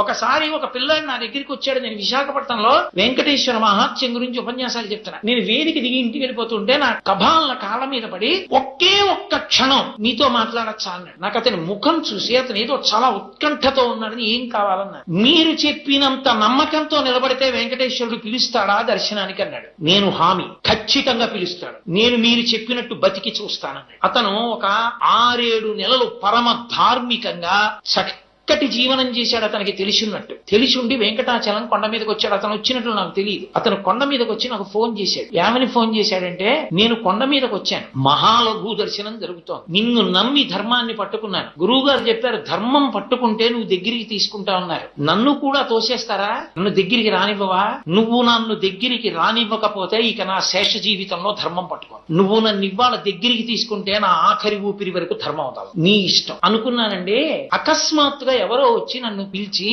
ఒకసారి ఒక పిల్లాడు నా దగ్గరికి వచ్చాడు. నేను విశాఖపట్నంలో వెంకటేశ్వర మహాత్యం గురించి ఉపన్యాసాలు చెప్తున్నా. నేను వేదిక దిగి ఇంటికి వెళ్ళిపోతుంటే నా కబాల కాళ్ళ మీద పడి ఒకే ఒక్క క్షణం మీతో మాట్లాడచ్చా అన్నాడు. నాకు అతని ముఖం చూసి అతను ఏదో చాలా ఉత్కంఠతో ఉన్నాడని, ఏం కావాలన్నా. మీరు చెప్పినంత నమ్మకంతో నిలబడితే వెంకటేశ్వరుడు పిలుస్తాడా దర్శనానికి అన్నాడు. నేను హామీ, ఖచ్చితంగా పిలుస్తాడు. నేను మీరు చెప్పినట్టు బతికి చూస్తానన్నాడు. అతను ఒక 6-7 నెలలు పరమ ధార్మికంగా చక్కటి జీవనం చేశాడు. అతనికి తెలిసినట్టు తెలిసిండి వెంకటాచలం కొండ మీదకి వచ్చాడు. అతను వచ్చినట్లు నాకు తెలియదు. అతను కొండ మీదకి వచ్చి నాకు ఫోన్ చేశాడు. ఏమని ఫోన్ చేశాడంటే, నేను కొండ మీదకి వచ్చాను, మహాలఘు దర్శనం జరుగుతోంది, నిన్ను నమ్మి ధర్మాన్ని పట్టుకున్నాను. గురువు గారు చెప్పారు, ధర్మం పట్టుకుంటే నువ్వు దగ్గరికి తీసుకుంటా ఉన్నారు. నన్ను కూడా తోసేస్తారా? నన్ను దగ్గరికి రానివ్వవా? నువ్వు నన్ను దగ్గరికి రానివ్వకపోతే ఇక నా శేష జీవితంలో ధర్మం పట్టుకో. నువ్వు నన్ను ఇవాళ దగ్గరికి తీసుకుంటే నా ఆఖరి ఊపిరి వరకు ధర్మం అవుతావు, నీ ఇష్టం అనుకున్నానండి. అకస్మాత్తుగా ఎవరో వచ్చి నన్ను పిలిచి